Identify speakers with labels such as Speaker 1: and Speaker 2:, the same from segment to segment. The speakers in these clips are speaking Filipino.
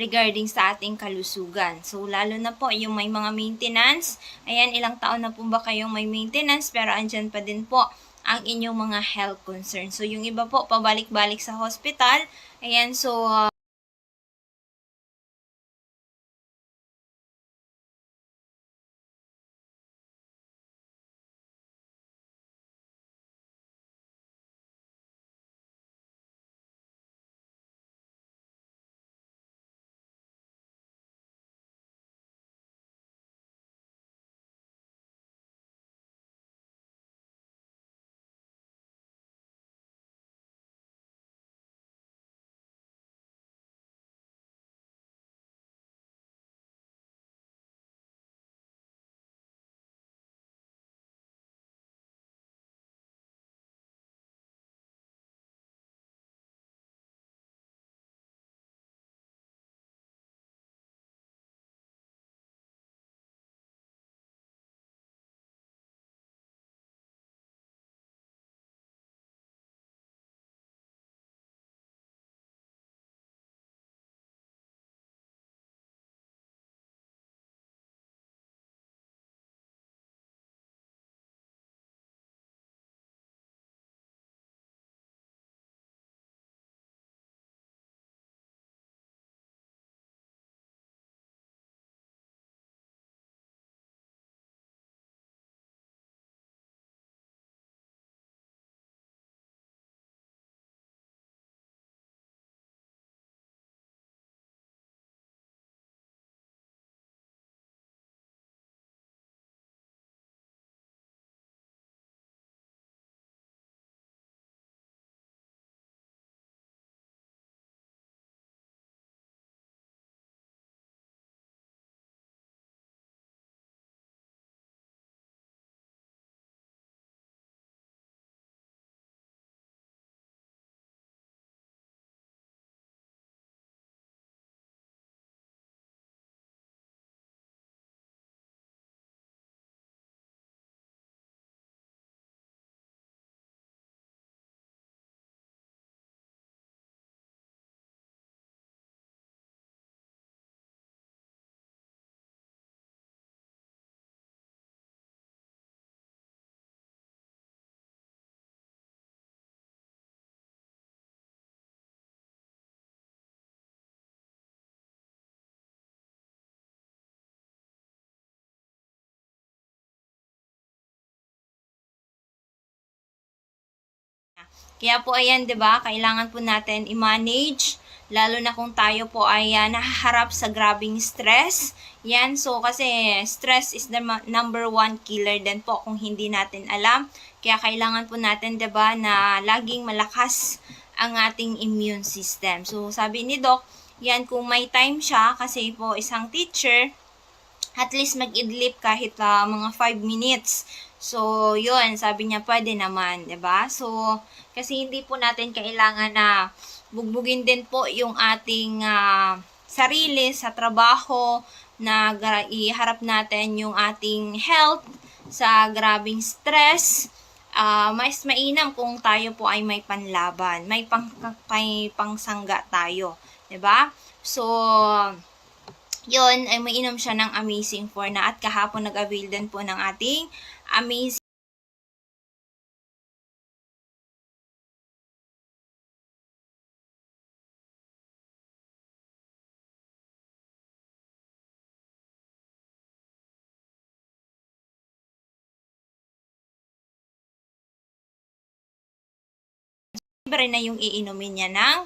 Speaker 1: regarding sa ating kalusugan. So, lalo na po yung may mga maintenance. Ayan, ilang taon na po ba kayong may maintenance pero andyan pa din po ang inyong mga health concerns. So, yung iba po, pabalik-balik sa hospital. Ayan, so, kaya po ayan, 'di ba? Kailangan po natin i-manage lalo na kung tayo po ay nahaharap sa grabing stress. Yan, so kasi stress is the number one killer din po kung hindi natin alam. Kaya kailangan po natin, 'di ba, na laging malakas ang ating immune system. So sabi ni Doc, yan kung may time siya kasi po isang teacher, at least mag-idlip kahit mga 5 minutes. So, yun, sabi niya, pwede naman, 'di ba? So, kasi hindi po natin kailangan na bugbugin din po yung ating sarili sa trabaho, na iharap natin yung ating health sa grabing stress. Mas mainam kung tayo po ay may panlaban, may pangsangga tayo, 'di ba? So, yun, ay mainom siya ng Amazing 4 na, at kahapon nag-avail din po ng ating Amazing na yung iinumin niya ng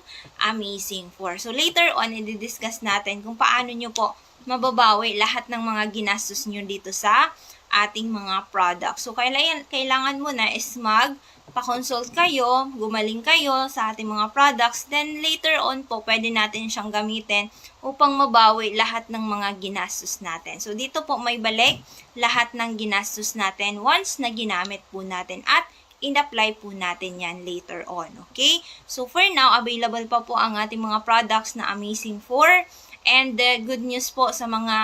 Speaker 1: Amazing 4. So, later on, i-discuss natin kung paano nyo po mababawi lahat ng mga ginastos nyo dito sa ating mga products. So, kailangan mo na is pa-consult kayo, gumaling kayo sa ating mga products, then later on po, pwede natin siyang gamitin upang mabawi lahat ng mga ginastos natin. So, dito po may balik lahat ng ginastos natin once na ginamit po natin at in-apply po natin yan later on. Okay? So, for now, available pa po ang ating mga products na Amazing 4. And good news po sa mga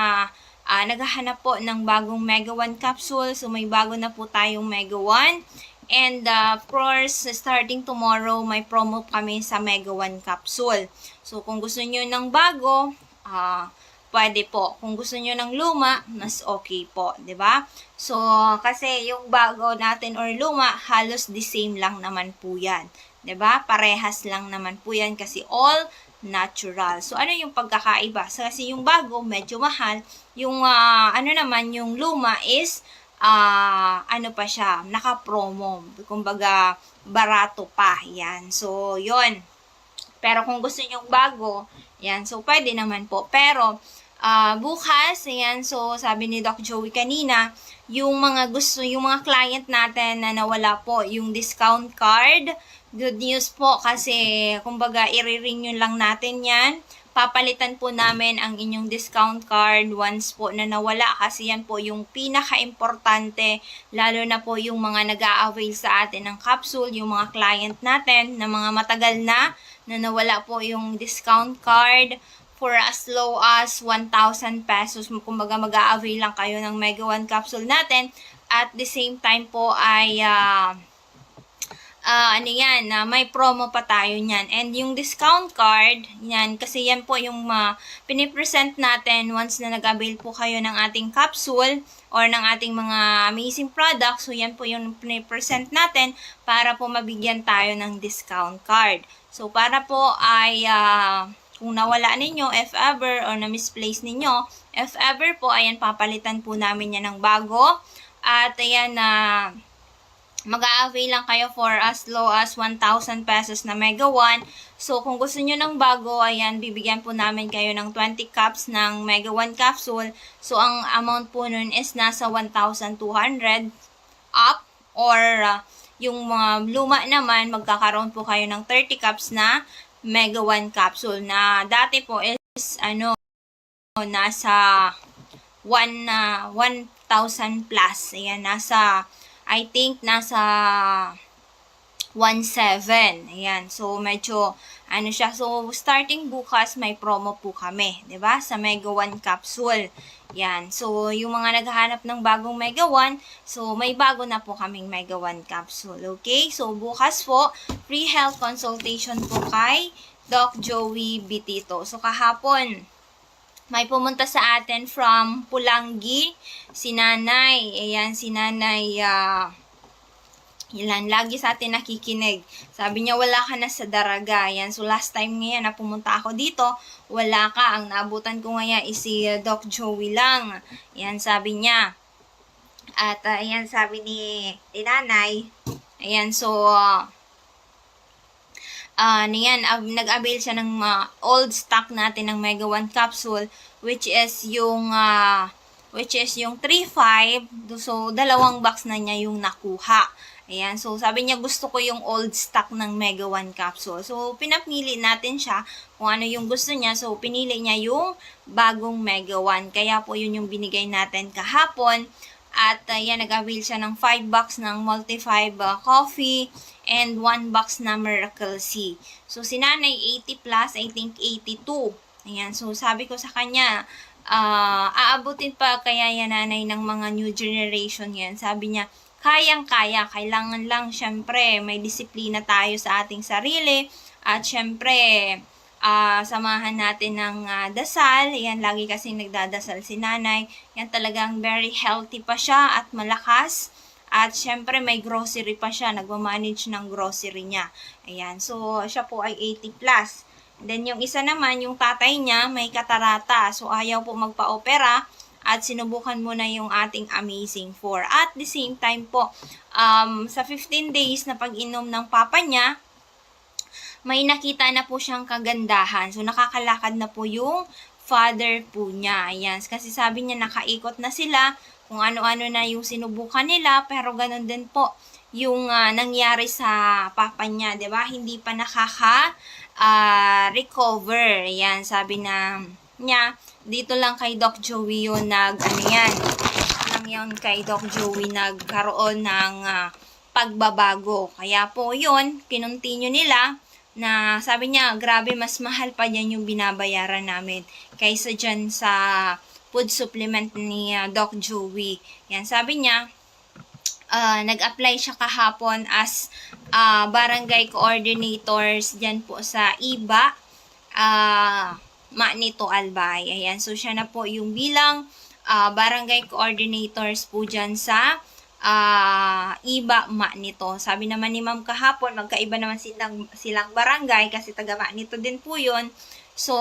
Speaker 1: naghahanap po ng bagong Mega 1 capsule. So, may bago na po tayong Mega 1. And of course, starting tomorrow, may promo kami sa Mega 1 capsule. So, kung gusto nyo ng bago, pwede po. Kung gusto nyo ng luma, mas okay po, 'di ba? So, kasi yung bago natin or luma, halos the same lang naman po yan. 'Di ba? Parehas lang naman po yan kasi all natural. So, ano yung pagkakaiba? So, kasi yung bago, medyo mahal. Yung, ano naman, yung luma is, ano pa siya, naka-promo. Kumbaga, barato pa. Yan. So, yun. Pero kung gusto nyo bago, yan. So, pwede naman po. Pero, bukas, ayan, so sabi ni Doc Joey kanina, yung mga client natin na nawala po yung discount card, good news po kasi kumbaga i-renew lang natin yan. Papalitan po namin ang inyong discount card once po na nawala kasi yan po yung pinaka-importante, lalo na po yung mga nag-a-avail sa atin ng capsule, yung mga client natin na mga matagal na nawala po yung discount card for as low as 1,000 pesos. Kumbaga mag-a-avail lang kayo ng Mega One capsule natin. At the same time po ay may promo pa tayo niyan. And yung discount card, yan, kasi yan po yung pinipresent natin once na nag-avail po kayo ng ating capsule or ng ating mga amazing products. So, yan po yung pinipresent natin para po mabigyan tayo ng discount card. So, para po ay kung nawala ninyo, if ever, or na-misplace ninyo, if ever po, ayan, papalitan po namin yan ng bago. At ayan, mag-a-avail lang kayo for as low as 1,000 pesos na Mega One. So, kung gusto nyo ng bago, ayan, bibigyan po namin kayo ng 20 cups ng Mega One capsule. So, ang amount po nun is nasa 1,200 up, or yung mga luma naman, magkakaroon po kayo ng 30 cups na Mega One capsule na dati po is nasa 1,000 plus. Ayan, I think nasa 1,700. Ayan, so medyo siya. So starting bukas may promo po kami, 'di ba? Sa Mega One capsule. Yan. So yung mga naghahanap ng bagong Mega One, so may bago na po kaming Mega One capsule. Okay? So bukas po, free health consultation po kay Doc Joey Bitito. So kahapon, may pumunta sa atin from Pulangi, si Nanay. Ayan, si Nanay, ilan, lagi sa atin nakikinig. Sabi niya, wala ka na sa Daraga. Ayan, so last time ngayon na pumunta ako dito, wala ka. Ang naabutan ko ngayon is si Doc Joey lang. Ayan, sabi niya. At ayan, sabi ni Nanay. Ayan, so nag-avail siya ng old stock natin ng Mega One capsule, which is yung 3.5. So, 2 box na niya yung nakuha. Ayan, so sabi niya gusto ko yung old stock ng Mega One capsule. So, pinapili natin siya kung ano yung gusto niya. So, pinili niya yung bagong Mega One. Kaya po yun yung binigay natin kahapon. At nag-avail siya ng 5 box ng Multi-5 coffee and 1 box na Miracle C. So, si Nanay 80 plus, I think 82. Ayan, so sabi ko sa kanya, aabutin pa kaya yan Nanay ng mga new generation yan. Sabi niya, kayang-kaya, kailangan lang syempre may disiplina tayo sa ating sarili at syempre samahan natin ng dasal. Yan, lagi kasi nagdadasal si Nanay. Yan, talagang very healthy pa siya at malakas. At syempre may grocery pa siya, nagmamanage ng grocery niya. Ayan, so siya po ay 80 plus. Then yung isa naman, yung tatay niya may katarata. So ayaw po magpa-opera. At sinubukan mo na yung ating Amazing 4. At the same time po, sa 15 days na pag-inom ng papa niya, may nakita na po siyang kagandahan. So, nakakalakad na po yung father po niya. Ayan. Kasi sabi niya, nakaikot na sila. Kung ano-ano na yung sinubukan nila. Pero ganun din po yung nangyari sa papa niya. Diba? Hindi pa recover. Ayan. Sabi na niya, dito lang kay Doc Joey yun kay Doc Joey nagkaroon ng pagbabago. Kaya po yun, kinontinue nila na sabi niya, grabe, mas mahal pa yan yung binabayaran namin kaysa dyan sa food supplement ni Doc Joey. Yan, sabi niya, nag-apply siya kahapon as barangay coordinators dyan po sa IBA. Manito Albay. Ayan, so siya na po yung bilang barangay coordinators po dyan sa Iba Manito. Sabi naman ni Ma'am kahapon, magkaiba naman silang barangay kasi taga Manito din po yun. So,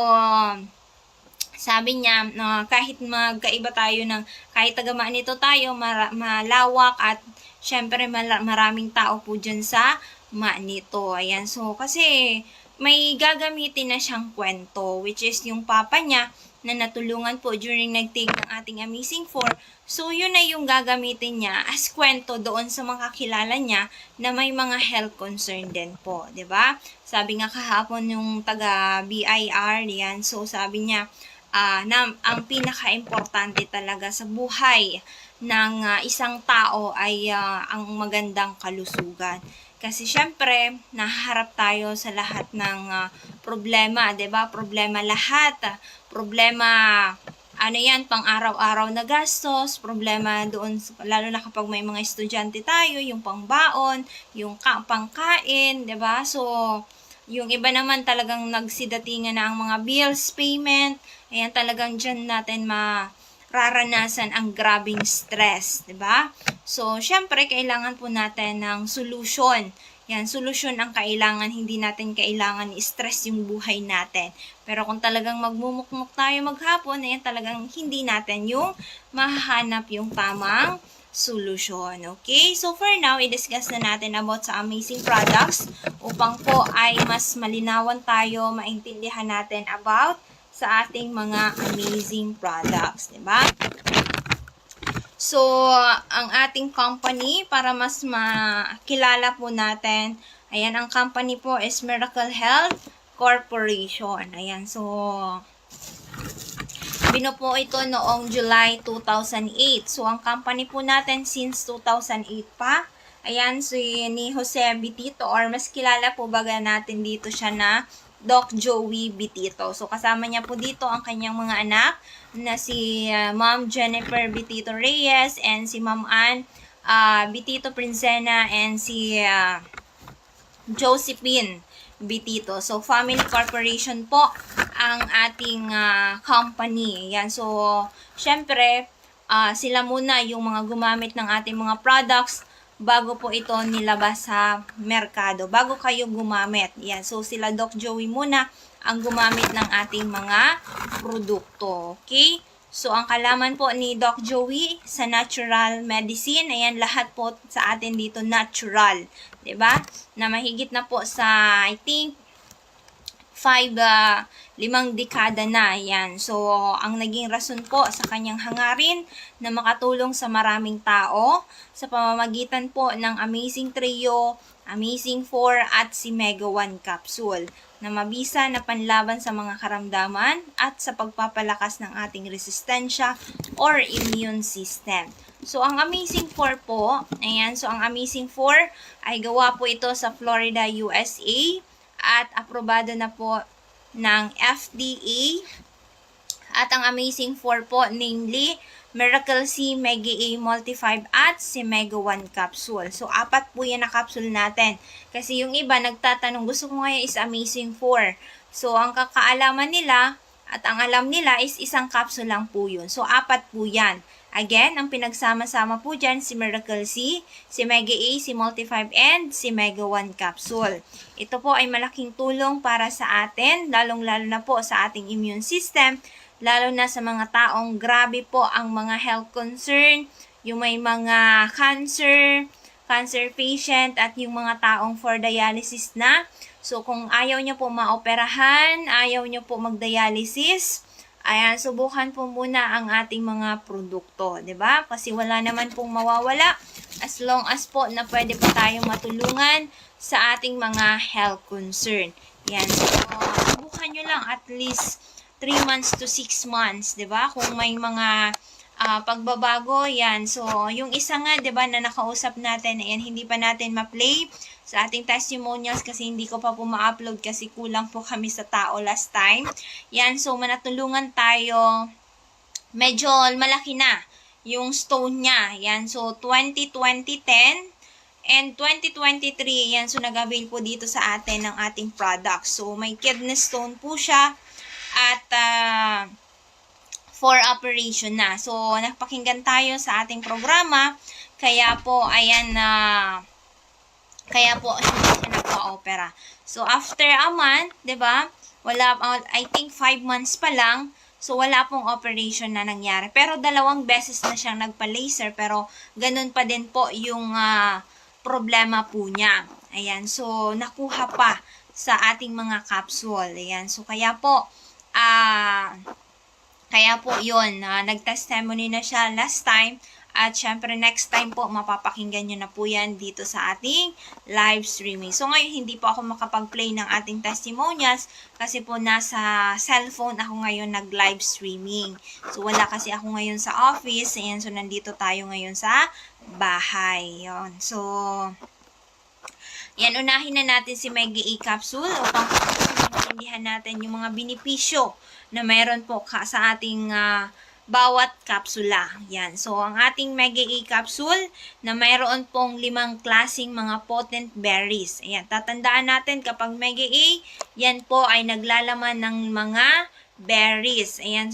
Speaker 1: sabi niya, kahit magkaiba tayo kahit taga Manito tayo, malawak at syempre maraming tao po dyan sa Manito. Ayan, so kasi may gagamitin na siyang kwento, which is yung papa niya na natulungan po during nag-take ng ating Amazing 4. So, yun na yung gagamitin niya as kwento doon sa mga kakilala niya na may mga health concern din po, 'di ba? Sabi nga kahapon yung taga BIR, yan. So, sabi niya, na ang pinaka-importante talaga sa buhay ng isang tao ay ang magandang kalusugan. Kasi syempre, nahaharap tayo sa lahat ng problema, 'di ba? Problema lahat. Problema yan, pang araw-araw na gastos, problema doon, lalo na kapag may mga estudyante tayo, yung pangbaon, yung pangkain, 'di ba? So, yung iba naman talagang nagsidatingan na ang mga bills, payment, ayan talagang dyan natin mararanasan ang grabing stress, 'di ba? So, syempre, kailangan po natin ng solusyon. Yan, solusyon ang kailangan, hindi natin kailangan i-stress yung buhay natin. Pero kung talagang magmumukmuk tayo maghapon, ayan talagang hindi natin yung mahahanap yung tamang solusyon. Okay? So, for now, i-discuss na natin about sa amazing products upang po ay mas malinawan tayo, maintindihan natin about sa ating mga amazing products. Diba? So, ang ating company, para mas makilala po natin, ayan, ang company po is Miracle Health Corporation. Ayan, so, binuo ito noong July 2008. So, ang company po natin since 2008 pa, ayan, so, ni Jose Bitito, or mas kilala po baga natin dito siya na Doc Joey Bitito. So, kasama niya po dito ang kanyang mga anak na si Ma'am Jennifer Bitito Reyes and si Ma'am Ann Bitito Princena and si Josephine Bitito. So, family corporation po ang ating company. Yan. So, syempre, sila muna yung mga gumamit ng ating mga products bago po ito nilabas sa merkado. Bago kayo gumamit. Yan. So, sila Doc Joey muna ang gumamit ng ating mga produkto. Okay? So, ang kalaman po ni Doc Joey sa natural medicine, ayan, lahat po sa atin dito natural. 'Di ba? Na mahigit na po sa, I think, 5 limang dekada na. Yan. So, ang naging rason po sa kanyang hangarin na makatulong sa maraming tao sa pamamagitan po ng Amazing Trio, Amazing 4 at si Mega 1 Capsule na mabisa na panlaban sa mga karamdaman at sa pagpapalakas ng ating resistensya or immune system. So, ang Amazing 4 po, ayan, so ang Amazing 4 ay gawa po ito sa Florida, USA at aprobado na po ng FDA. At ang Amazing 4 po, namely, Miracle C, Mega A Multi-5 at si Mega 1 Capsule. So, 4 po yan na capsule natin. Kasi yung iba nagtatanong, gusto ko ngayon is Amazing 4. So, ang kakaalaman nila at ang alam nila is isang capsule lang po yun. So, 4 po yan. Again, ang pinagsama-sama po dyan, si Miracle C, si Mega A, si Multi-5, and si Mega 1 Capsule. Ito po ay malaking tulong para sa atin, lalong-lalo na po sa ating immune system, lalo na sa mga taong grabe po ang mga health concern, yung may mga cancer patient, at yung mga taong for dialysis na. So, kung ayaw nyo po maoperahan, ayaw nyo po mag-dialysis, ayan, subukan po muna ang ating mga produkto, 'di ba? Kasi wala naman pong mawawala as long as po na pwede pa tayong matulungan sa ating mga health concern. Yan. So, subukan nyo lang at least 3 months to 6 months, 'di ba? Kung may mga pagbabago, yan. So, yung isa nga, 'di ba, na nakausap natin, ayan, hindi pa natin ma-play sa ating testimonials kasi hindi ko pa po ma-upload kasi kulang po kami sa tao last time. Yan, so manatulungan tayo. Medyo malaki na yung stone niya. Yan, so 2010 and 2023, yan, so nag-avail po dito sa atin ng ating product. So, may kidney stone po siya at for operation na. So, napakinggan tayo sa ating programa, kaya po, ayan na, kaya po, hindi siya nagpa-opera. So, after a month, 'di ba? Wala, I think 5 months pa lang, so wala pong operation na nangyari. Pero 2 beses na siyang nagpa-laser, pero ganun pa din po yung problema po niya. Ayan, so nakuha pa sa ating mga capsule. Ayan, so kaya po, yun, nag-testimony na siya last time. At syempre, next time po, mapapakinggan nyo na po yan dito sa ating live streaming. So, ngayon, hindi po ako makapag-play ng ating testimonials kasi po nasa cellphone ako ngayon nag-live streaming. So, wala kasi ako ngayon sa office. Ayan, so, nandito tayo ngayon sa bahay. Yun. So, yan, unahin na natin si Mega E Capsule upang maintindihan natin yung mga benepisyo na mayroon po sa ating bawat kapsula. Yan. So, ang ating Mega E Capsule na mayroon pong 5 klaseng mga potent berries. Ayan. Tatandaan natin kapag Mega E, yan po ay naglalaman ng mga berries. Ayan.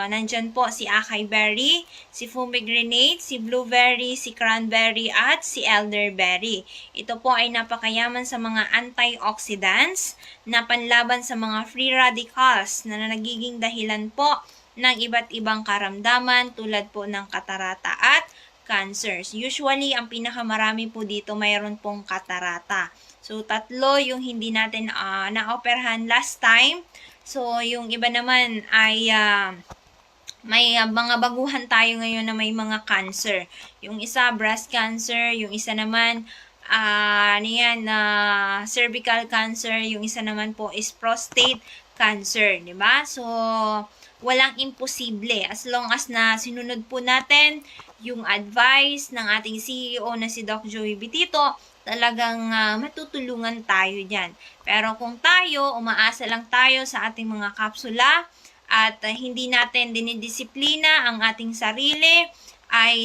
Speaker 1: Nandyan po si acai berry, si pomegranate, si blueberry, si cranberry, at si elderberry. Ito po ay napakayaman sa mga antioxidants na panlaban sa mga free radicals na nagiging dahilan po ng iba't ibang karamdaman tulad po ng katarata at cancers. Usually, ang pinakamarami po dito mayroon pong katarata. So, 3 yung hindi natin na-operahan last time. So, yung iba naman ay may mga baguhan tayo ngayon na may mga cancer. Yung isa, breast cancer. Yung isa naman, cervical cancer. Yung isa naman po is prostate cancer. Diba? So, walang imposible as long as na sinunod po natin yung advice ng ating CEO na si Doc Joey Bitito, talagang matutulungan tayo dyan. Pero kung tayo, umaasa lang tayo sa ating mga kapsula at hindi natin dinidisiplina ang ating sarili, ay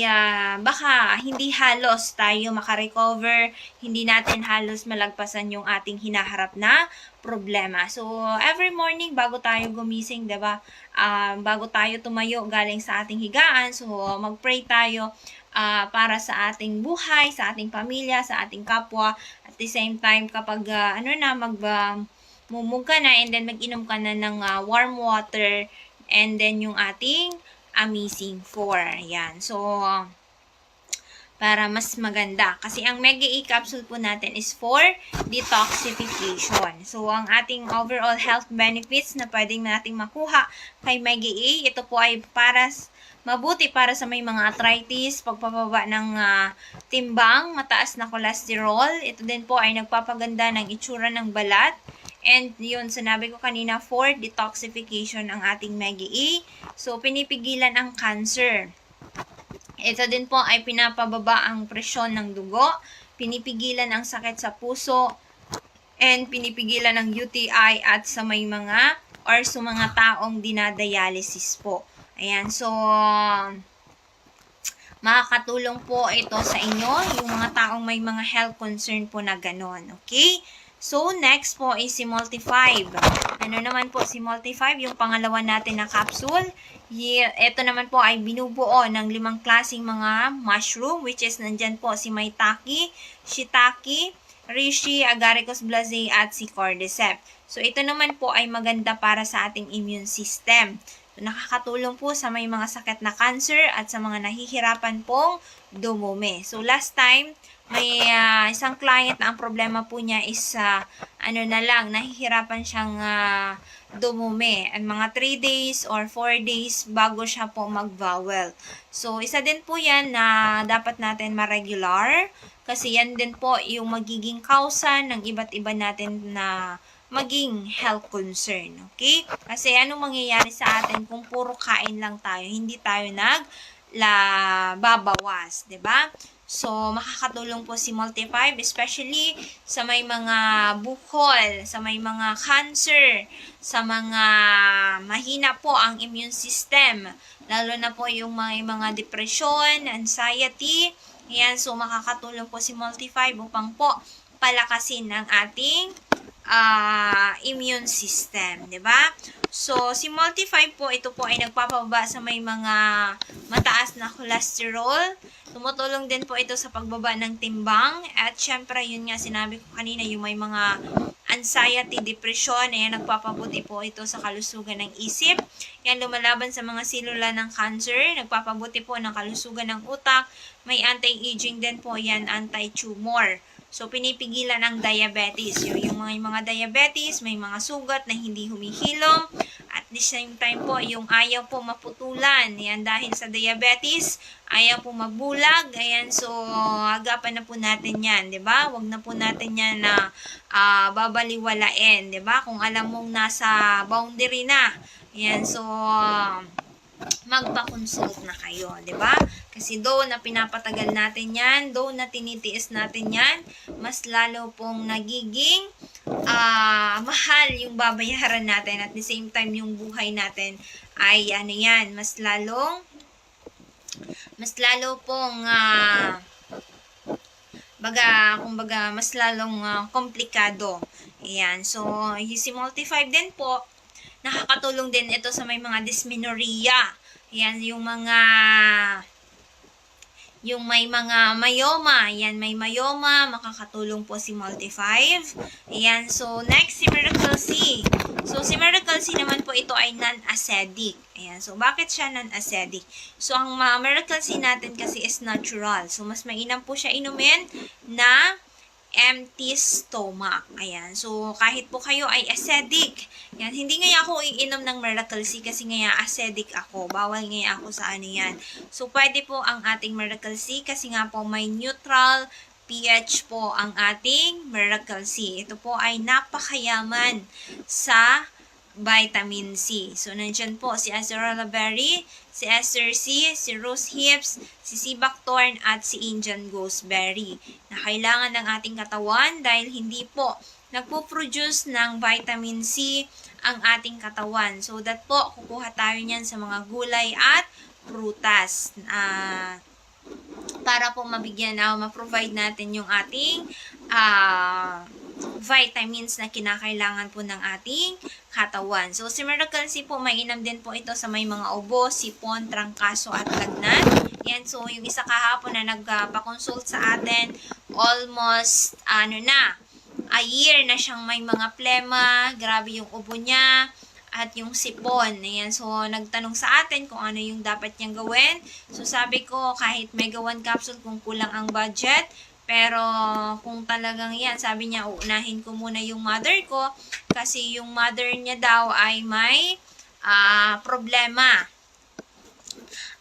Speaker 1: baka hindi halos tayo makarecover, hindi natin halos malagpasan yung ating hinaharap na problema. So, every morning, bago tayo gumising, diba? Bago tayo tumayo galing sa ating higaan, so mag-pray tayo para sa ating buhay, sa ating pamilya, sa ating kapwa. At the same time, kapag mumug ka na and then mag-inom ka na ng warm water and then yung ating Amazing 4. Yan. So, para mas maganda. Kasi ang Mega E Capsule po natin is for detoxification. So, ang ating overall health benefits na pwedeng nating makuha kay Mega E, ito po ay mabuti para sa may mga arthritis, pagpapaba ng timbang, mataas na cholesterol. Ito din po ay nagpapaganda ng itsura ng balat. And yun, sinabi ko kanina, for detoxification ang ating Mega E. So, pinipigilan ang cancer. Ito din po ay pinapababa ang presyon ng dugo, pinipigilan ang sakit sa puso, and pinipigilan ang UTI at sa may mga sa mga taong dinadialysis po. Ayan, so makakatulong po ito sa inyo, yung mga taong may mga health concern po na ganon. Okay? So, next po is si Multi-5. Ano naman po si Multi-5? Yung pangalawa natin na capsule. Ito naman po ay binubuo ng 5 klaseng mga mushroom, which is nandyan po si Maitake, Shiitake, Reishi, Agaricus blazei, at si Cordyceps. So, ito naman po ay maganda para sa ating immune system. So, nakakatulong po sa may mga sakit na cancer at sa mga nahihirapan pong dumumi. So, last time, may isang client na ang problema po niya is nahihirapan siyang dumumi. Ang mga 3 days or 4 days bago siya po mag-bowel. So, isa din po yan na dapat natin ma-regular kasi yan din po yung magiging kausa ng iba't iba natin na maging health concern. Okay? Kasi anong mangyayari sa atin kung puro kain lang tayo, hindi tayo babawas, 'di ba? So, makakatulong po si Multi-5, especially sa may mga bukol, sa may mga cancer, sa mga mahina po ang immune system, lalo na po yung mga depression, anxiety. Yan, so makakatulong po si Multi-5 upang po palakasin ang ating immune system, 'di ba? So, si Multi-5 po, ito po ay nagpapababa sa may mga mataas na cholesterol. Tumutulong din po ito sa pagbaba ng timbang. At syempre, yun nga sinabi ko kanina, yung may mga anxiety, depression, ayan, nagpapabuti po ito sa kalusugan ng isip. Yan, lumalaban sa mga selula ng cancer, nagpapabuti po ng kalusugan ng utak. May anti-aging din po yan, anti-tumor. So, pinipigilan ang diabetes. Yung mga diabetes, may mga sugat na hindi humihilom. At the same time po, yung ayaw po maputulan. Yan, dahil sa diabetes, ayaw po mabulag. Ayan, so, agapan na po natin yan, di ba? Huwag na po natin yan na babaliwalain, di ba? Kung alam mong nasa boundary na. Ayan, so, magpa-consult na kayo, di ba? Kasi though na pinapatagal natin yan, though na tinitiis natin yan, mas lalo pong nagiging mahal yung babayaran natin. At the same time, yung buhay natin ay ano yan, mas lalo pong kumbaga, mas lalong komplikado. Ayan. So, si Multi-5 din po, nakakatulong din ito sa may mga dysmenorrhea. Ayan, yung may mga myoma. Ayan, may myoma, makakatulong po si Multi-5. Ayan, so next, si Miracle C. So, si Miracle C naman po, ito ay non-acidic. Ayan, so bakit siya non-acidic? So, ang Miracle C natin kasi is natural. So, mas mainam po siya inumin na empty stomach. Ayan. So, kahit po kayo ay acidic. Yan. Hindi nga ako iinom ng Miracle C kasi nga acidic ako. Bawal nga ako sa ano yan. So, pwede po ang ating Miracle C kasi nga po may neutral pH po ang ating Miracle C. Ito po ay napakayaman sa vitamin C. So, nandyan po si acerola berry, si ester C, si rose hips, si sea buckthorn, at si Indian gooseberry na kailangan ng ating katawan dahil hindi po nagpo-produce ng vitamin C ang ating katawan. So, that po, kukuha tayo niyan sa mga gulay at prutas. Para po mabigyan ma-provide natin yung ating vitamins na kinakailangan po ng ating katawan. So, si Miracle C po, mainam din po ito sa may mga ubo, sipon, trangkaso, at lagnat. Yan, so, yung isa kahapon na nagpa-consult sa atin, almost, a year na siyang may mga plema, grabe yung ubo niya, at yung sipon. Ayan, so, nagtanong sa atin kung ano yung dapat niyang gawin. So, sabi ko, kahit mega 1 capsule kung kulang ang budget, pero kung talagang yan, sabi niya, uunahin ko muna yung mother ko kasi yung mother niya daw ay may problema.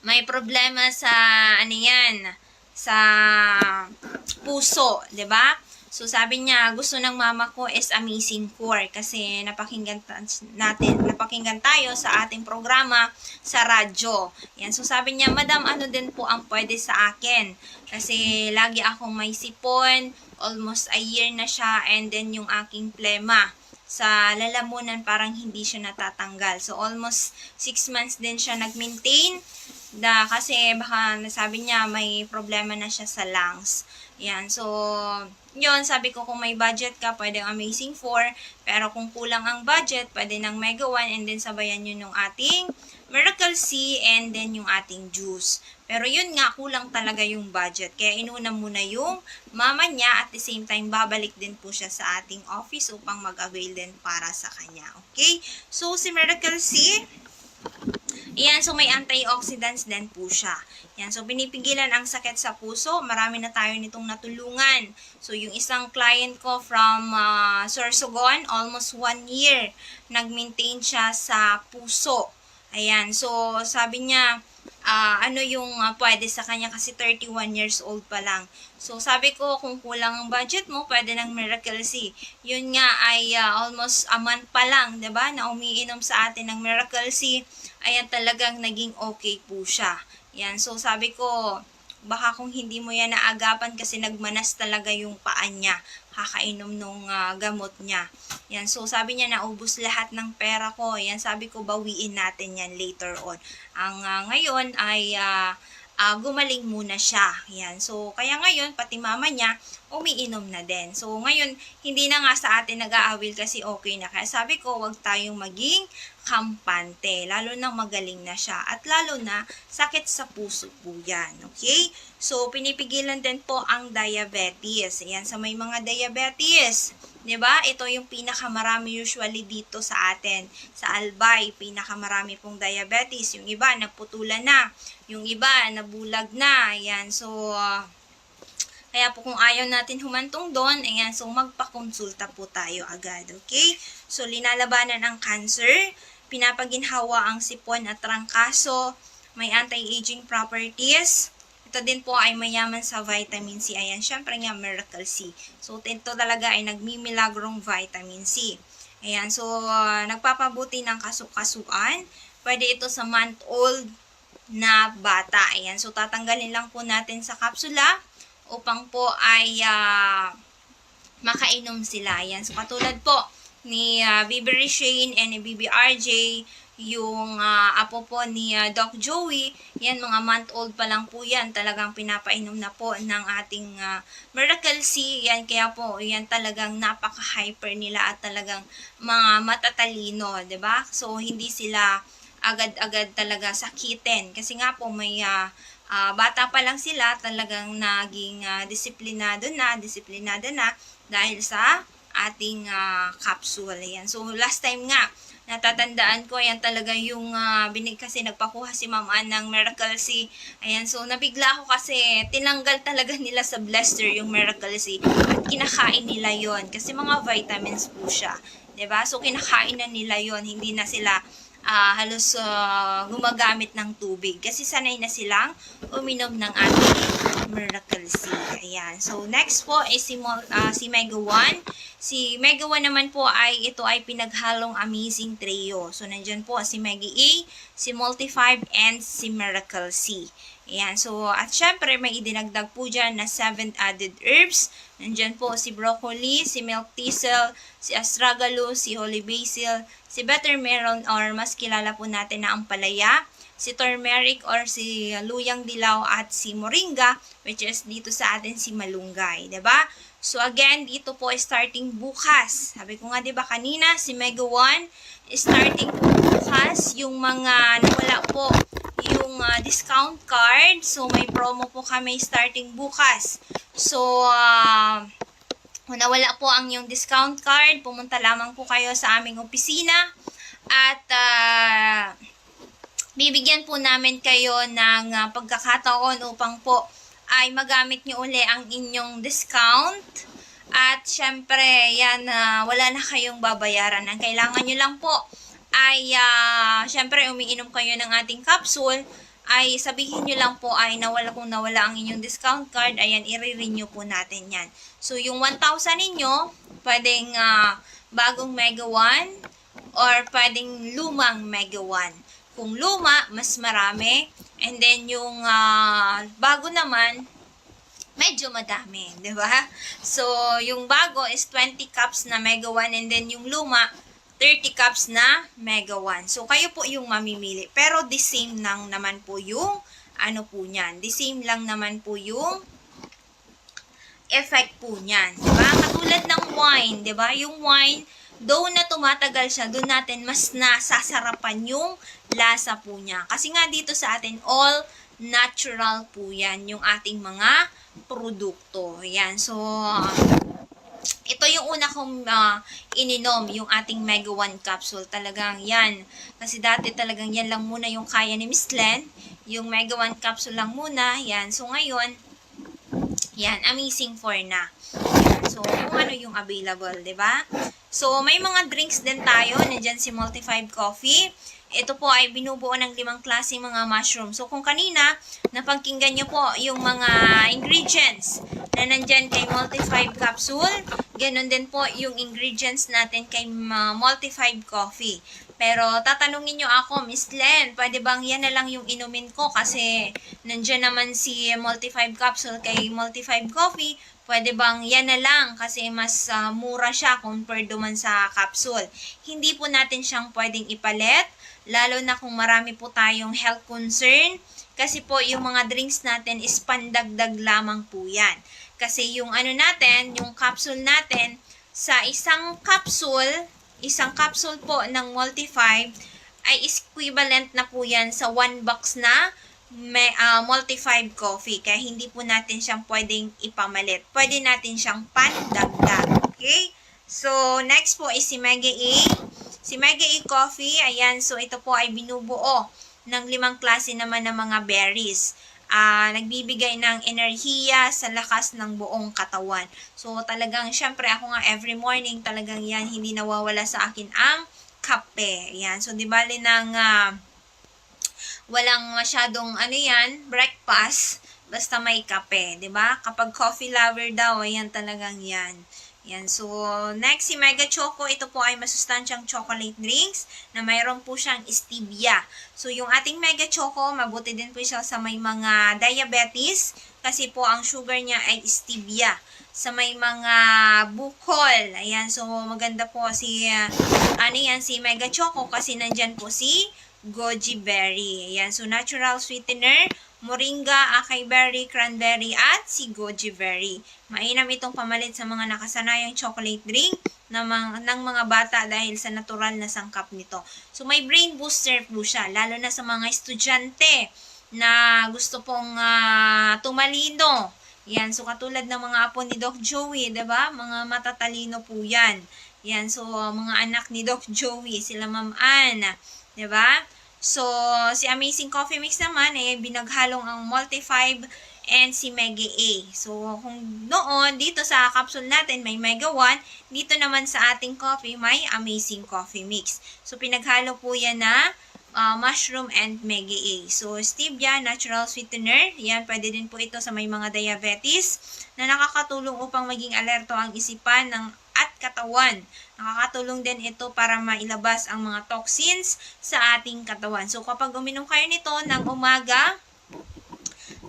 Speaker 1: May problema sa sa puso, 'di ba? So, sabi niya, gusto ng mama ko is Amazing Core kasi napakinggan tayo sa ating programa sa radyo. Yan. So, sabi niya, Madam, ano din po ang pwede sa akin? Kasi lagi akong may sipon, almost a year na siya, and then yung aking plema sa lalamunan parang hindi siya natatanggal. So, almost 6 months din siya nag-maintain kasi baka nasabi niya may problema na siya sa lungs. Yan. So, yun, sabi ko kung may budget ka, pwede ang Amazing 4. Pero kung kulang ang budget, pwede ng Mega 1 and then sabayan yun yung ating Miracle C and then yung ating juice. Pero yun nga, kulang talaga yung budget. Kaya inuna muna yung mama niya at the same time, babalik din po siya sa ating office upang mag-avail din para sa kanya. Okay? So, si Miracle C, Ayan, so may antioxidants din po siya. Yan, so pinipigilan ang sakit sa puso. Marami na tayo nitong natulungan. So yung isang client ko from Sorsogon, almost 1 year, nag-maintain siya sa puso. Ayan, so sabi niya, ano yung pwede sa kanya kasi 31 years old pa lang. So sabi ko, kung kulang ang budget mo, pwede ng Miracle C. Yun nga ay almost a month pa lang, 'di ba? Na umiinom sa atin ng Miracle C. Ayan, talagang naging okay po siya. Yan, so sabi ko, baka kung hindi mo yan naagapan kasi nagmanas talaga yung paa niya, kakainom nung gamot niya. Yan, so sabi niya naubos lahat ng pera ko. Yan, sabi ko bawiin natin yan later on. Ang ngayon ay gumaling muna siya. Yan, so kaya ngayon pati mama niya umiinom na din. So ngayon hindi na nga sa atin nag-aawil kasi okay na. Kaya sabi ko wag tayong maging kampante, lalo na magaling na siya, at lalo na sakit sa puso po yan, okay? So, pinipigilan din po ang diabetes. Ayan, sa may mga diabetes, 'di ba? Ito yung pinakamarami usually dito sa atin. Sa Albay, pinakamarami pong diabetes. Yung iba, nagputulan na. Yung iba, nabulag na. Ayan, so, kaya po kung ayaw natin humantong doon, ayan, so magpakonsulta po tayo agad, okay? So, linalabanan ang cancer, pinapaginhawa ang sipon at trangkaso, may anti-aging properties. Ito din po ay mayaman sa vitamin C. Ayan, syempre nga, Miracle C. So, ito talaga ay nagmimilagrong vitamin C. Ayan, so, nagpapabuti ng kasukasuan. Pwede ito sa month-old na bata. Ayan, so, tatanggalin lang po natin sa kapsula upang po ay makainom sila. Ayan, so, katulad po ni Bibi Shane and ni Bibi RJ, yung apo po ni Doc Joey, yan, mga month-old pa lang po yan, talagang pinapainom na po ng ating Miracle C, yan, kaya po, yan talagang napaka-hyper nila at talagang mga matatalino, 'di ba? So, hindi sila agad-agad talaga sakitin, kasi nga po, may bata pa lang sila, talagang naging disiplinada na dahil sa ating capsule. Ayan. So, last time nga, natatandaan ko, ayan talaga yung kasi nagpakuha si Ma'am Ann ng Miracle C. Ayan, so nabigla ako kasi tinanggal talaga nila sa blister yung Miracle C at kinakain nila yon kasi mga vitamins po siya. 'Di ba? So, kinakain na nila yon, hindi na sila halos gumagamit ng tubig kasi sanay na silang uminom ng ating Miracle C. Ayan. So, next po is si Mega One. Si Mega One naman po ito ay pinaghalong amazing trio. So, nandyan po si Mega A, si Multi-5, and si Miracle C. Ayan. So, at syempre, may idinagdag po dyan na 7 added herbs. Nandyan po si broccoli, si milk thistle, si astragalus, si holy basil, si butter melon or mas kilala po natin na ampalaya, si turmeric or si luyang dilaw at si moringa, which is dito sa atin si malunggay, 'di ba? So again, dito po starting bukas. Sabi ko nga 'di ba kanina, si Mega One starting po bukas yung mga nawala po yung discount card. So may promo po kami starting bukas. So kung nawala po ang yung discount card, pumunta lamang po kayo sa aming opisina at bibigyan po namin kayo ng pagkakataon upang po ay magamit nyo uli ang inyong discount. At syempre, yan, wala na kayong babayaran. Ang kailangan nyo lang po ay syempre umiinom kayo ng ating capsule, ay sabihin nyo lang po ay kung nawala ang inyong discount card, ayan, i-renew po natin yan. So, yung 1,000 ninyo, pwedeng bagong Mega One or pwedeng lumang Mega One. Kung luma, mas marami. And then, yung bago naman, medyo madami, di ba? So, yung bago is 20 cups na Mega One and then yung luma, 30 cups na Mega One. So, kayo po yung mamimili. Pero, the same lang naman po yung po niyan. The same lang naman po yung effect po niyan. Diba? Katulad ng wine, diba? Yung wine, though na tumatagal siya, doon natin mas nasasarapan yung lasa po niya. Kasi nga dito sa atin, all natural po yan, yung ating mga produkto. Yan. So, ito yung una kong ininom, yung ating Mega One capsule. Talagang yan. Kasi dati talagang yan lang muna yung kaya ni Miss Len. Yung Mega One capsule lang muna. Yan. So, ngayon, yan. Amazing 4 na. Yan. So, kung ano yung available, 'di ba? So, may mga drinks din tayo. Nandiyan si Multi-5 Coffee. Ito po ay binubuo ng 5 klase mga mushroom. So, kung kanina, napagkinggan nyo po yung mga ingredients na nandyan kay Multi-5 Capsule, ganun din po yung ingredients natin kay Multi-5 Coffee. Pero, tatanungin nyo ako, Miss Len, pwede bang yan na lang yung inumin ko? Kasi, nandyan naman si Multi-5 Capsule kay Multi-5 Coffee. Pwede bang yan na lang kasi mas mura siya compared naman sa capsule. Hindi po natin siyang pwedeng ipalit, lalo na kung marami po tayong health concern. Kasi po yung mga drinks natin is pandagdag lamang po yan. Kasi yung natin, yung capsule natin, sa isang capsule po ng Multi-5 ay equivalent na po yan sa 1 box na multi-5 coffee. Kaya hindi po natin siyang pwedeng ipamalit. Pwede natin siyang pandagdag. Okay? So, next po is si Mega A. Si Mega A Coffee, ayan, so ito po ay binubuo ng 5 klase naman ng mga berries. Nagbibigay ng enerhiya sa lakas ng buong katawan. So, talagang, syempre, ako nga every morning, talagang yan, hindi nawawala sa akin ang kape. Ayan, so, di bali ng walang masyadong, breakfast, basta may kape, di ba? Kapag coffee lover daw, ayan, talagang yan. Yan. So, next, si Mega Choco. Ito po ay masustansyang chocolate drinks na mayroon po siyang stevia. So, yung ating Mega Choco, mabuti din po siya sa may mga diabetes kasi po ang sugar niya ay stevia. Sa may mga bukol. Ayan. So, maganda po si, si Mega Choco kasi nandyan po si goji berry. Ayan. So, natural sweetener, moringa, acai berry, cranberry, at si goji berry. Mainam itong pamalit sa mga nakasanayang chocolate drink ng mga bata dahil sa natural na sangkap nito. So, may brain booster po siya, lalo na sa mga estudyante na gusto pong tumalino. Yan, so katulad ng mga apo ni Doc Joey, diba? Mga matatalino po yan. Yan, so mga anak ni Doc Joey, sila Ma'am Ann, diba? So, si Amazing Coffee Mix naman, binaghalong ang Multi-5 and si Mega A. So, kung noon, dito sa capsule natin, may Mega 1, dito naman sa ating coffee, may Amazing Coffee Mix. So, pinaghalo po yan na mushroom and Mega A. So, stevia, natural sweetener, yan, pwede din po ito sa may mga diabetes na nakakatulong upang maging alerto ang isipan at katawan. Nakakatulong din ito para mailabas ang mga toxins sa ating katawan. So, kapag uminom kayo nito ng umaga,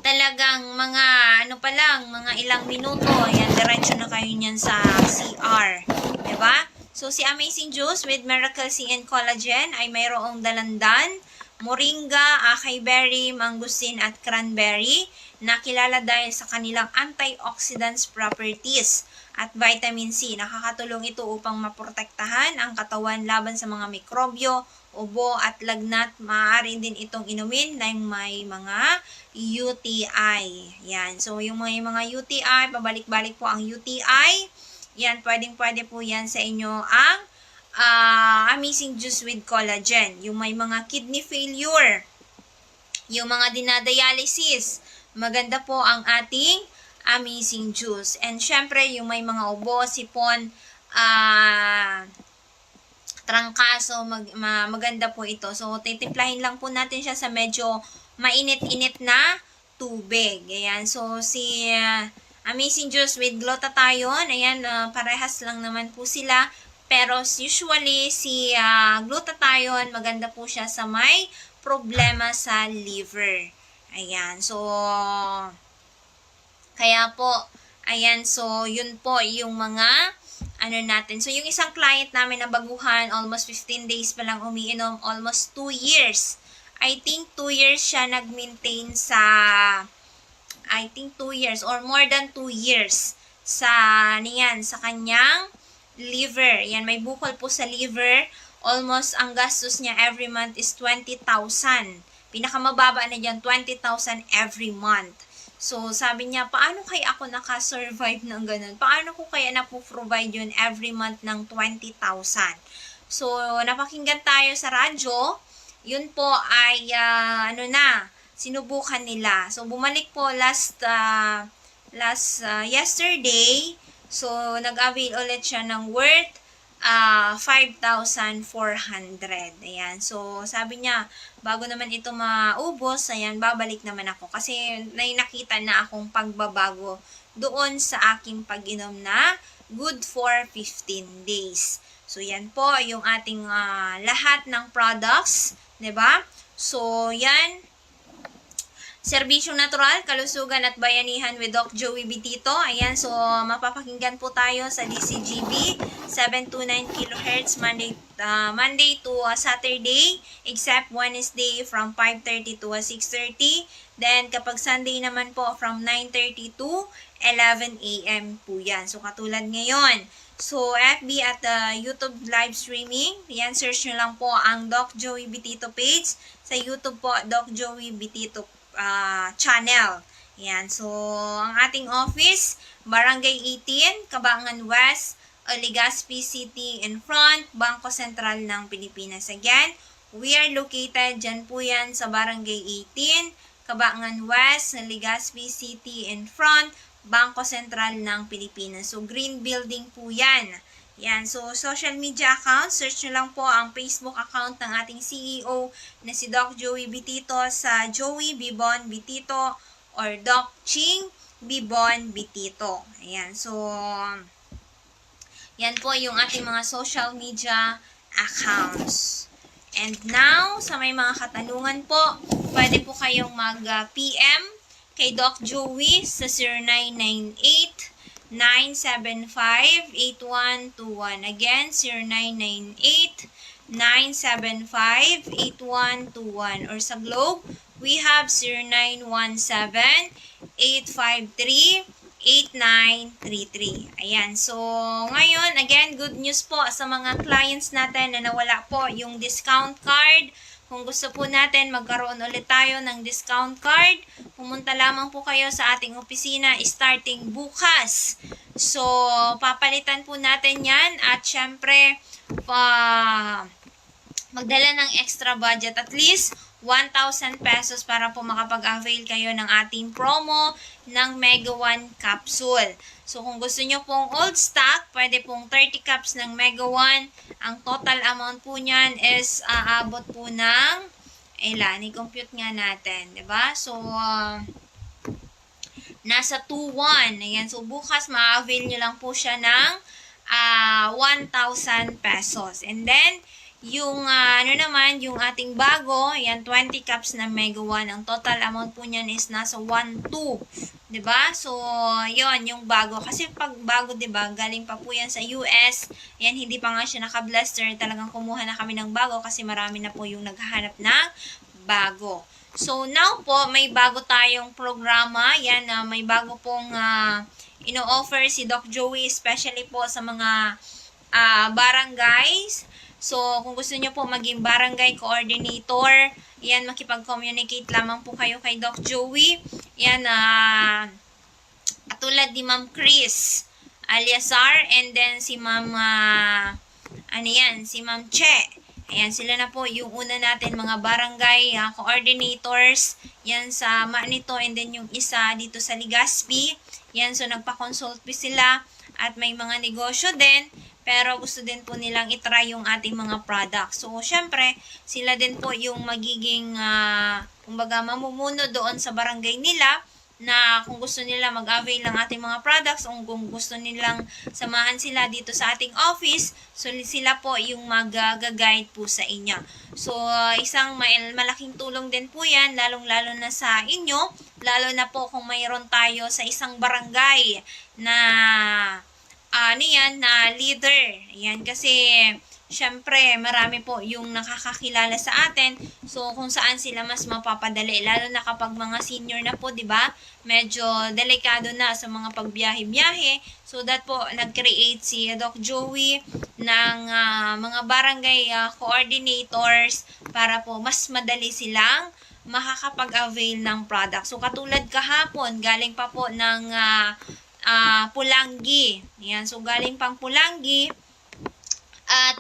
Speaker 1: talagang mga mga ilang minuto, ayan, diretso na kayo niyan sa CR. Diba? So, si Amazing Juice with Miracle C and Collagen ay mayroong dalandan, moringa, acai berry, mangustin at cranberry na kilala dahil sa kanilang antioxidants properties at vitamin C. Nakakatulong ito upang maprotektahan ang katawan laban sa mga mikrobyo, ubo at lagnat. Maaari din itong inumin ng may mga UTI. Yan. So, yung mga UTI, pabalik-balik po ang UTI. Yan, pwedeng-pwede po yan sa inyo ang Amazing Juice with Collagen. Yung may mga kidney failure, yung mga dinadialysis, maganda po ang ating Amazing Juice. And syempre, yung may mga ubo, sipon, trangkaso, maganda po ito. So, titimplahin lang po natin siya sa medyo mainit-init na tubig. Ayan. So, si Amazing Juice with glutathione, ayan, parehas lang naman po sila. Pero usually, si glutathione, maganda po siya sa may problema sa liver. Ayan. So, kaya po, ayan, so, yun po yung mga, natin. So, yung isang client namin na baguhan, almost 15 days pa lang umiinom, almost 2 years. I think 2 years siya nag-maintain sa, 2 years or more than 2 years sa, sa kanyang liver. Yan, may bukol po sa liver. Almost, ang gastos niya every month is 20,000. Pinakamababa na dyan, 20,000 every month. So, sabi niya, paano kaya ako nakasurvive ng ganun? Paano ko kaya napoprovide yun every month ng 20,000? So, napakinggan tayo sa radyo. Yun po ay, sinubukan nila. So, bumalik po last yesterday. So, nag-avail ulit siya ng worth 5,400. Ayan. So, sabi niya, bago naman ito maubos, ayan, babalik naman ako. Kasi, nakita na akong pagbabago doon sa aking pag-inom na good for 15 days. So, yan po yung ating lahat ng products. 'Di ba? So, yan. Serbisyong natural, kalusugan at bayanihan with Doc Joey Bitito. Ayan, so mapapakinggan po tayo sa DCGB 729 kHz Monday to Saturday, except Wednesday from 5:30 to 6:30. Then kapag Sunday naman po from 9:30 to 11 AM po yan. So katulad ngayon. So, FB at YouTube live streaming. Yan, search nyo lang po ang Doc Joey Bitito page. Sa YouTube po, Doc Joey Bitito channel. Yan, so, ang ating office, Barangay 18, Cabangan West, Legazpi City in front, Bangko Sentral ng Pilipinas. Again, we are located, dyan po yan sa Barangay 18, Cabangan West, Legazpi City in front, Bangko Sentral ng Pilipinas. So, green building po yan. Yan. So, social media account, search nyo lang po ang Facebook account ng ating CEO na si Doc Joey Bitito sa Joey Bibon Bitito or Doc Ching Bibon Bitito. Ayan. So, yan po yung ating mga social media accounts. And now, sa may mga katanungan po, pwede po kayong mag-PM kay Doc Joey sa 0998-975-8121. Again, 0998-975-8121. Or sa Globe, we have 0917-853-8933. Ayan. So, ngayon, again, good news po sa mga clients natin na nawala po yung discount card. Kung gusto po natin magkaroon ulit tayo ng discount card, pumunta lamang po kayo sa ating opisina starting bukas. So, papalitan po natin yan at syempre, magdala ng extra budget at least 1,000 pesos para po makapag-avail kayo ng ating promo ng Mega 1 capsule. So, kung gusto nyo pong old stock, pwede pong 30 cups ng Mega 1. Ang total amount po niyan is aabot po ng, i-compute nga natin, diba? So, nasa 2,1. Ayan, so bukas ma-avail nyo lang po siya ng 1,000 pesos. And then, yung yung ating bago, yan 20 cups na Mega 1. Ang total amount po niyan is nasa 1,2. 'Di ba? So, 'yon yung bago. Kasi pag bago, 'di ba, galing pa po yan sa US. Yan, hindi pa nga siya naka-blaster. Talagang kumuha na kami ng bago kasi marami na po yung naghahanap ng bago. So, now po, may bago tayong programa. Yan, may bago pong ino-offer si Doc Joey, especially po sa mga barangays. So, kung gusto nyo po maging barangay coordinator, yan, makipag-communicate lamang po kayo kay Doc Joey. Yan, katulad ni Ma'am Chris Aliasar, and then si Ma'am, si Ma'am Che. Ayan, sila na po yung una natin, mga barangay coordinators. Yan sa Manito, and then yung isa dito sa Legazpi. Yan, so nagpa-consult po sila at may mga negosyo din. Pero gusto din po nilang itry yung ating mga products. So, syempre, sila din po yung magiging, kumbaga, mamumuno doon sa barangay nila na kung gusto nila mag-avail ng ating mga products o kung gusto nilang samahan sila dito sa ating office, so sila po yung mag-guide po sa inyo. So, isang malaking tulong din po yan, lalong-lalo na sa inyo, lalo na po kung mayroon tayo sa isang barangay na na leader. Yan, kasi syempre marami po yung nakakakilala sa atin. So, kung saan sila mas mapapadali, lalo na kapag mga senior na po, 'di ba? Medyo delikado na sa mga pagbiyahe-biyahe. So, that po nag-create si Doc Joey ng mga barangay coordinators para po mas madali silang makakapag-avail ng product. So, katulad kahapon, galing pa po ng Pulangi. Yan. So, galing pang Pulangi. At,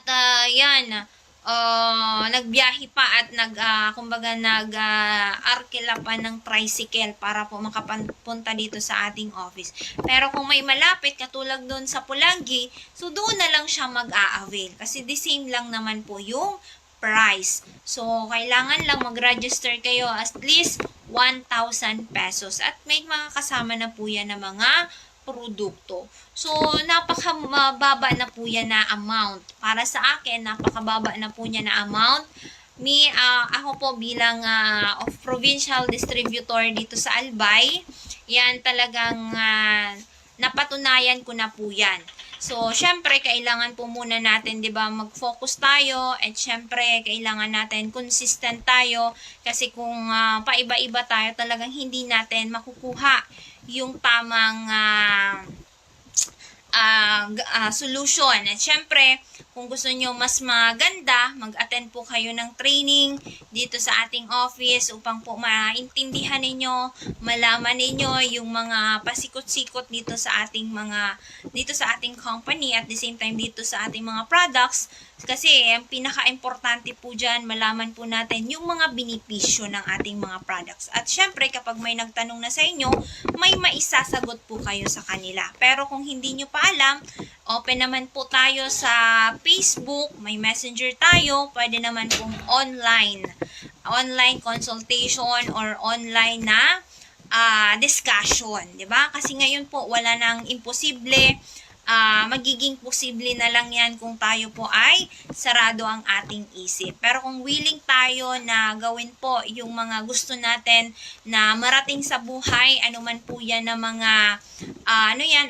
Speaker 1: nagbiyahe pa at nag-arkila pa ng tricycle para po makapunta dito sa ating office. Pero kung may malapit, katulad doon sa Pulangi, so doon na lang siya mag-a-avail. Kasi the same lang naman po yung price. So, kailangan lang mag-register kayo at least 1,000 pesos. At may mga kasama na po yan na mga produkto. So, napakababa na po yan na amount. Para sa akin, napakababa na po niya na amount. Ako po bilang of provincial distributor dito sa Albay, yan talagang napatunayan ko na po yan. So, syempre, kailangan po muna natin, di ba, mag-focus tayo at syempre, kailangan natin consistent tayo kasi kung paiba-iba tayo, talagang hindi natin makukuha yung tamang solution. At syempre, kung gusto nyo mas maganda, mag-attend po kayo ng training dito sa ating office upang po maintindihan ninyo, malaman ninyo yung mga pasikot-sikot dito sa ating company, at the same time dito sa ating mga products. Kasi ang pinaka-importante po dyan, malaman po natin yung mga benepisyo ng ating mga products. At syempre, kapag may nagtanong na sa inyo, may maisasagot po kayo sa kanila. Pero kung hindi nyo pa alam, open naman po tayo sa Facebook, may messenger tayo, pwede naman pong online consultation or online na discussion, 'di ba? Kasi ngayon po wala nang imposible, magiging posible na lang yan kung tayo po ay sarado ang ating isip. Pero kung willing tayo na gawin po yung mga gusto natin na marating sa buhay, anuman po yan na mga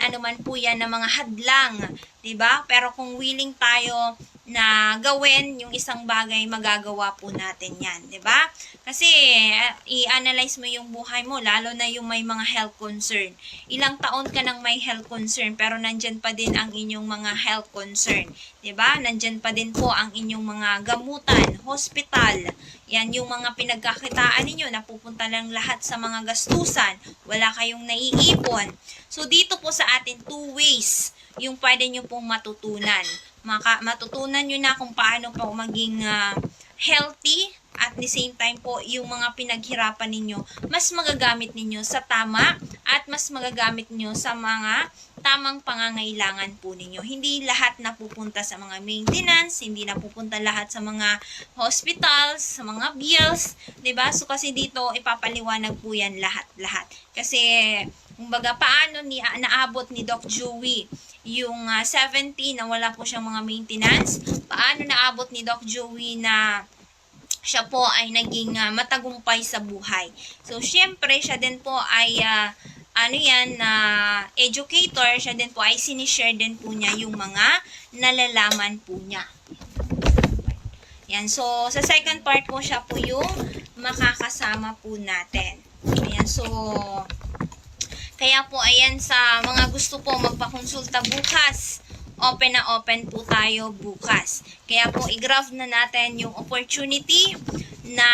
Speaker 1: anuman po yan na mga hadlang, 'di ba? Pero kung willing tayo na gawin yung isang bagay, magagawa po natin yan, 'di ba? Kasi i-analyze mo yung buhay mo, lalo na yung may mga health concern. Ilang taon ka nang may health concern, pero nandyan pa din ang inyong mga health concern, 'di ba? Nandyan pa din po ang inyong mga gamutan, hospital. Yan yung mga pinagkakitaan ninyo, napupunta lang lahat sa mga gastusan, wala kayong naiipon. So dito po sa atin, 2 ways yung pwede nyo pong matutunan. Matutunan nyo na kung paano po maging healthy, at the same time po yung mga pinaghirapan ninyo, mas magagamit ninyo sa tama at mas magagamit nyo sa mga tamang pangangailangan po ninyo. Hindi lahat napupunta sa mga maintenance, hindi napupunta lahat sa mga hospitals, sa mga bills, 'di ba? So kasi dito ipapaliwanag po yan lahat. Kasi kumbaga paano naabot ni Doc Joey yung 70 na wala po siyang mga maintenance? Paano naabot ni Doc Joey na siya po ay naging matagumpay sa buhay? So, syempre, siya din po ay educator. Siya din po ay sinishare din po niya yung mga nalalaman po niya. Yan. So, sa second part po, siya po yung makakasama po natin. Ayan. So, kaya po, ayan, sa mga gusto po magpakonsulta bukas, open na open po tayo bukas. Kaya po, i-grab na natin yung opportunity na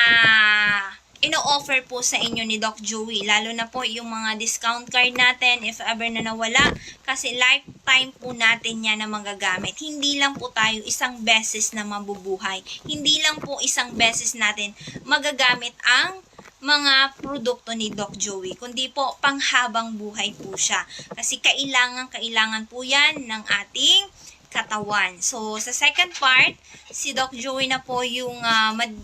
Speaker 1: ino-offer po sa inyo ni Doc Joey. Lalo na po yung mga discount card natin, if ever na nawala. Kasi lifetime po natin yan na magagamit. Hindi lang po tayo isang beses na mabubuhay. Hindi lang po isang beses natin magagamit ang mga produkto ni Doc Joey, kundi po panghabang buhay po siya. Kasi kailangan po yan ng ating katawan. So, sa second part, si Doc Joey na po yung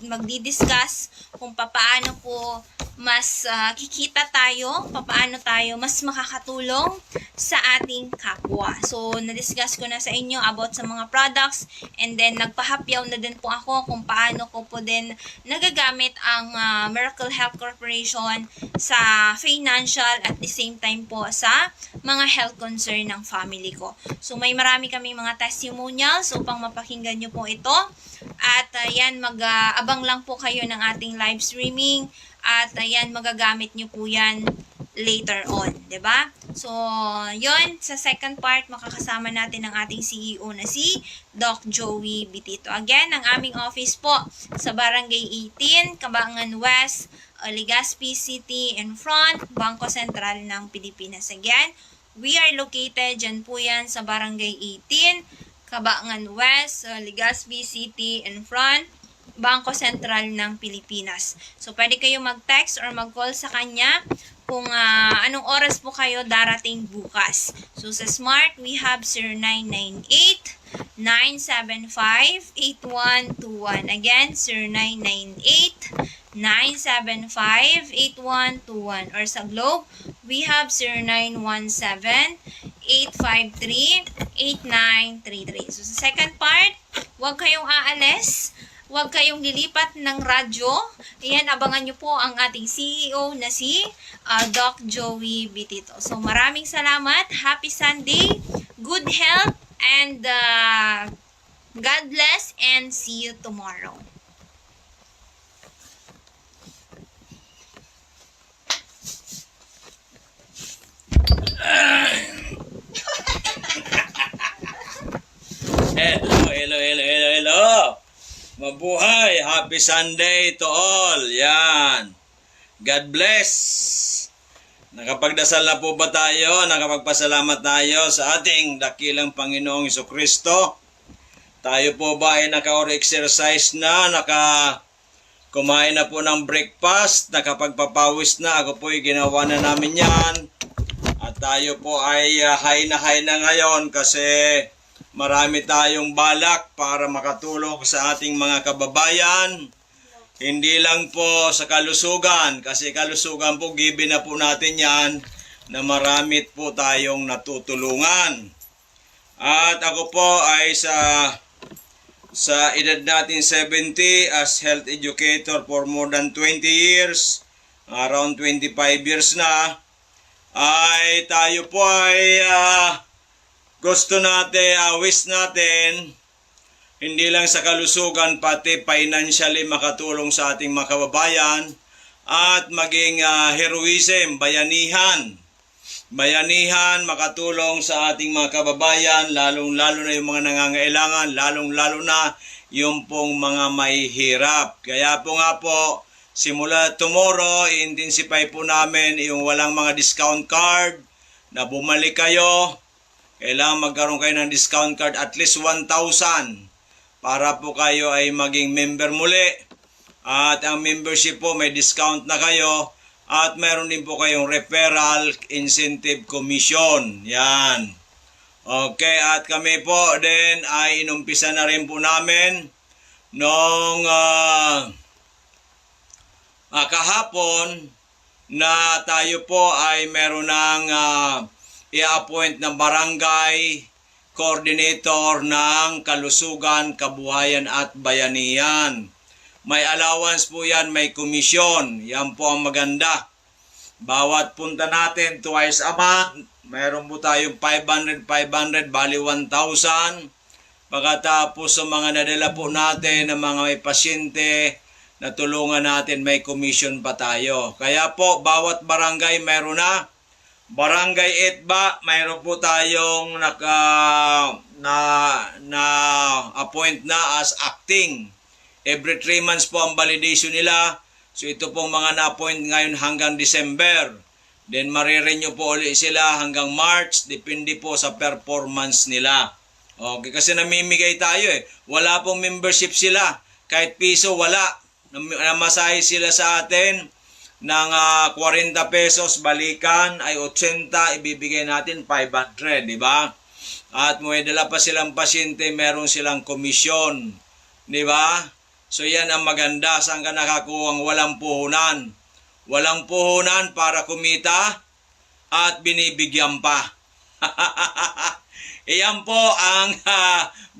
Speaker 1: magdi-discuss kung paano po mas kikita tayo, paano tayo mas makakatulong sa ating kapwa. So, na-discuss ko na sa inyo about sa mga products, and then nagpahapyaw na din po ako kung paano ko po din nagagamit ang Miracle Health Corporation sa financial at the same time po sa mga health concern ng family ko. So, may marami kaming mga testimonials upang mapakinggan nyo po ito. At yan, mag-abang lang po kayo ng ating live streaming. At ayan, magagamit nyo po yan later on, 'di ba? So, yon sa second part, makakasama natin ang ating CEO na si Doc Joey Bitito. Again, ang aming office po sa Barangay 18, Cabangan West, Legazpi City in front, Bangko Sentral ng Pilipinas. Again, we are located dyan po yan sa Barangay 18, Cabangan West, Legazpi City in front, Bangko Sentral ng Pilipinas. So, pwede kayo mag-text or mag-call sa kanya kung anong oras po kayo darating bukas. So, sa Smart, we have 0998-975-8121. Again, 0998-975-8121. Or sa Globe, we have 0917-853-8933. So, sa second part, huwag kayong aalis. Huwag kayong lilipat ng radyo. Ayan, abangan nyo po ang ating CEO na si Doc Joey Bitito. So, maraming salamat. Happy Sunday. Good health. And God bless. And see you tomorrow.
Speaker 2: Mabuhay! Happy Sunday to all! Yan! God bless! Nakapagdasal na po ba tayo? Nakapagpasalamat tayo sa ating dakilang Panginoong Jesucristo? Tayo po ba ay naka-exercise na? Kumain na po ng breakfast? Nakapagpapawis na? Ako po ay ginawa na namin yan. At tayo po ay high na ngayon kasi marami tayong balak para makatulong sa ating mga kababayan. Hindi lang po sa kalusugan, kasi kalusugan po, given na po natin yan na marami po tayong natutulungan. At ako po ay sa edad natin 70 as health educator for more than 20 years, around 25 years na, ay tayo po ay gusto natin, wish natin, hindi lang sa kalusugan, pati financially makatulong sa ating mga kababayan at maging heroism, bayanihan. Bayanihan, makatulong sa ating mga kababayan, lalong-lalo na yung mga nangangailangan, lalong-lalo na yung pong mga mahihirap. Kaya po nga po, simula tomorrow, i-intensify po namin yung walang mga discount card na bumalik kayo. Kailangan magkaroon kayo ng discount card at least 1,000 para po kayo ay maging member muli. At ang membership po may discount na kayo at meron din po kayong referral incentive commission. Yan. Okay, at kami po din ay inumpisa na rin po namin noong kahapon na tayo po ay meron ng i-appoint ng barangay coordinator ng kalusugan, kabuhayan at bayanihan. May allowance po yan, may komisyon. Yan po ang maganda. Bawat punta natin twice a month, mayroon po tayong 500, bali 1,000. Pagkatapos sa mga nadala po natin ng mga may pasyente, na tulungan natin, may commission pa tayo. Kaya po, bawat barangay mayroon na. Barangay Etba, mayroon po tayong appoint na as acting. Every 3 months po ang validation nila. So ito pong mga na-appoint ngayon hanggang December. Then marirenew po ulit sila hanggang March. Depende po sa performance nila. Okay, kasi namimigay tayo eh. Wala pong membership sila. Kahit piso wala. Namasahe sila sa atin ng 40 pesos, balikan ay 80, ibibigay natin 500, di ba? At may dala pa silang pasyente, meron silang komisyon, di ba? So yan ang maganda, saan ka nakakuha ang walang puhunan? Walang puhunan para kumita at binibigyan pa. Iyan po ang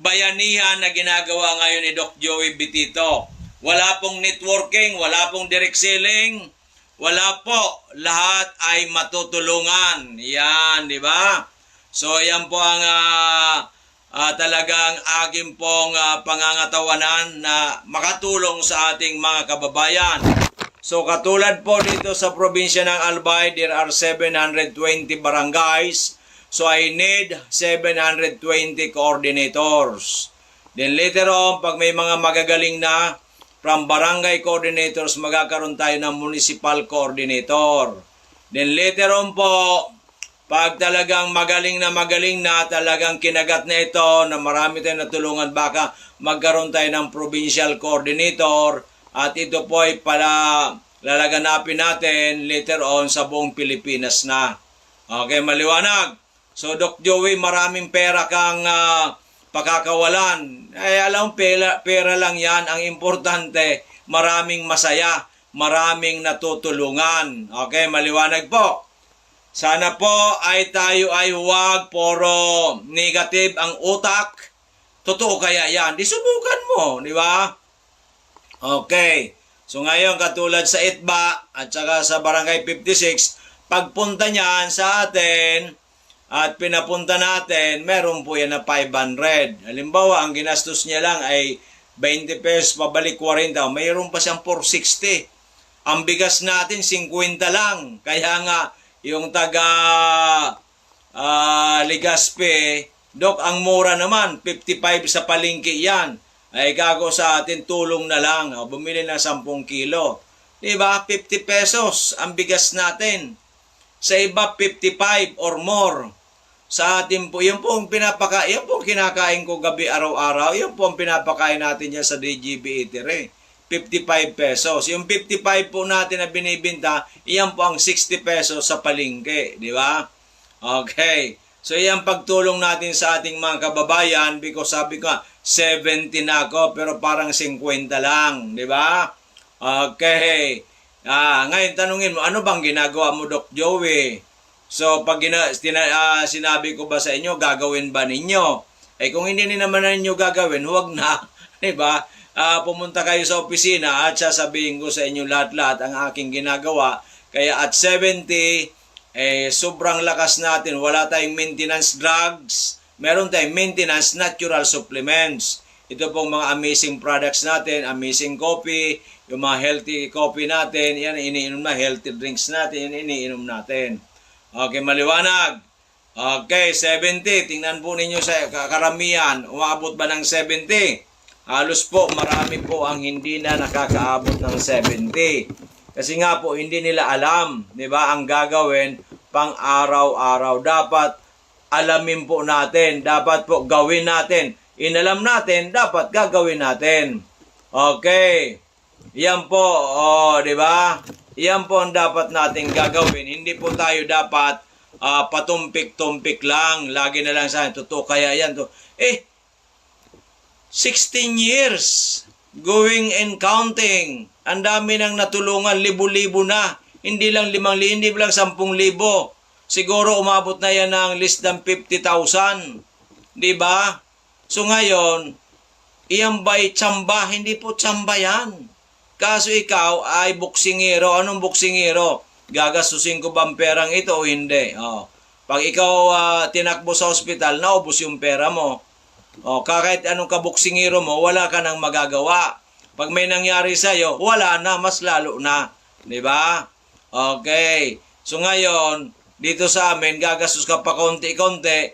Speaker 2: bayanihan na ginagawa ngayon ni Doc Joey Bitito. Wala pong networking, wala pong direct selling, wala po. Lahat ay matutulungan. Yan, di ba? So, yan po ang talagang aking pong pangangatawanan na makatulong sa ating mga kababayan. So, katulad po dito sa probinsya ng Albay, there are 720 barangays. So, I need 720 coordinators. Then later on, pag may mga magagaling na, from barangay coordinators, magkakaroon tayo ng municipal coordinator. Then later on po, pag talagang magaling na, talagang kinagat na ito, na marami tayong natulungan, baka magkaroon tayo ng provincial coordinator, at ito po ay lalaganapin natin later on sa buong Pilipinas na. Okay, maliwanag. So, Doc Joey, maraming pera kang pakakawalan. Ay, alam, pera lang yan. Ang importante, maraming masaya, maraming natutulungan. Okay, maliwanag po. Sana po ay tayo ay huwag puro negative ang utak. Totoo kaya yan? Di subukan mo, di ba? Okay. So ngayon, katulad sa Itba at saka sa Barangay 56, pagpunta niyan sa atin, at pinapunta natin, meron po yan na 500. Halimbawa, ang ginastos niya lang ay 20 pesos, pabalik 40. Mayroon pa siyang 460. Ang bigas natin, 50 lang. Kaya nga, yung taga Legazpi, Dok, ang mura naman, 55 sa palengke yan. ay gago sa atin tulong na lang. O, bumili ng 10 kilo. Diba? 50 pesos ang bigas natin. Sa iba, 55 or more. Sa atin po, yun po ang yun po ang kinakain ko gabi araw-araw. Yun po ang pinapakain natin yan sa DGB Eatery. 55 pesos. Yung 55 po natin na binibinta, iyan po ang 60 pesos sa palengke. Di ba? Okay. So, iyan pagtulong natin sa ating mga kababayan because sabi ko, 70 na ako pero parang 50 lang. Di ba? Okay. Ngayon, tanungin mo, ano bang ginagawa mo, Doc Joey? So, pag sinabi ko ba sa inyo, gagawin ba ninyo? Eh, kung hindi naman ninyo gagawin, huwag na. Diba? Pumunta kayo sa opisina at sasabihin ko sa inyo lahat-lahat ang aking ginagawa. Kaya at 70, sobrang lakas natin. Wala tayong maintenance drugs. Meron tayong maintenance natural supplements. Ito pong mga amazing products natin, amazing coffee, yung mga healthy coffee natin, yan iniinom na, healthy drinks natin, yan iniinom natin. Okay, maliwanag. Okay, 70. Tingnan po ninyo sa karamihan. Umabot ba ng 70? Halos po, marami po ang hindi na nakakaabot ng 70. Kasi nga po, hindi nila alam, di ba, ang gagawin pang araw-araw. Dapat alamin po natin, dapat po gawin natin. Inalam natin, dapat gagawin natin. Okay. Yan po, di ba? Yan po ang dapat natin gagawin. Hindi po tayo dapat patumpik-tumpik lang. Lagi na lang sa totoo kaya yan to. 16 years going and counting. Ang dami nang natulungan, libo-libo na. Hindi lang 5,000, hindi lang 10,000. Siguro umabot na yan ng less than 50,000. Di ba? So ngayon, iyan ba'y tsamba? Hindi po tsamba yan. Kaso ikaw ay boksingero. Anong boksingero? Gagastusin ko ba ang perang ito o hindi? Pag ikaw tinakbo sa ospital, naubos yung pera mo. Kahit anong kaboksingero mo, wala ka nang magagawa. Pag may nangyari sa'yo, wala na, mas lalo na. Diba? Okay. So ngayon, dito sa amin, gagastos ka pa konti-konti.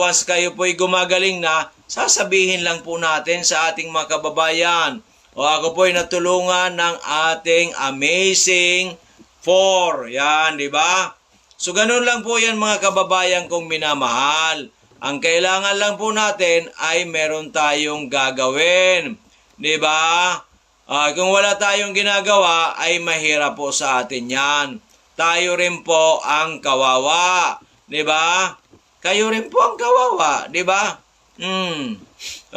Speaker 2: Once kayo po'y gumagaling na, sasabihin lang po natin sa ating mga kababayan. Ako po'y natulungan ng ating amazing 4. Yan, di ba? So, ganun lang po yan mga kababayan kong minamahal. Ang kailangan lang po natin ay meron tayong gagawin. Di ba? Kung wala tayong ginagawa, ay mahirap po sa atin yan. Tayo rin po ang kawawa. Di ba? Kayo rin po ang kawawa. Di ba?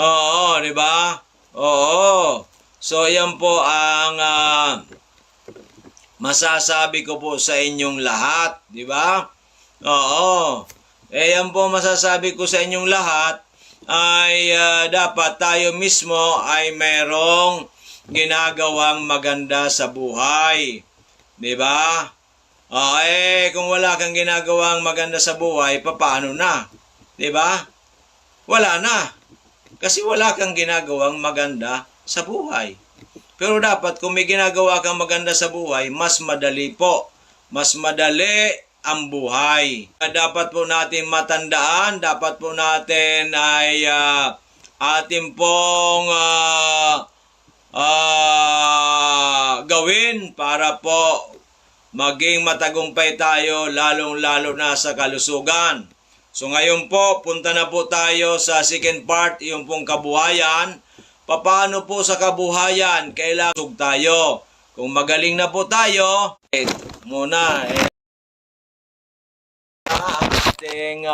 Speaker 2: Oo, di ba? Oo. So, yan po ang masasabi ko po sa inyong lahat. Di ba? Oo. Yan po masasabi ko sa inyong lahat ay dapat tayo mismo ay mayroong ginagawang maganda sa buhay. Di ba? Kung wala kang ginagawang maganda sa buhay, paano na? Di ba? Wala na. Kasi wala kang ginagawang maganda sa buhay. Pero dapat kung may ginagawa kang maganda sa buhay, mas madali po. Mas madali ang buhay. Dapat po natin matandaan, dapat po natin ay ating pong gawin para po maging matagumpay tayo lalong-lalo na sa kalusugan. So ngayon po, punta na po tayo sa second part, yung pong kabuhayan. Paano po sa kabuhayan? Kailangan tayo. Kung magaling na po tayo, muna ang ating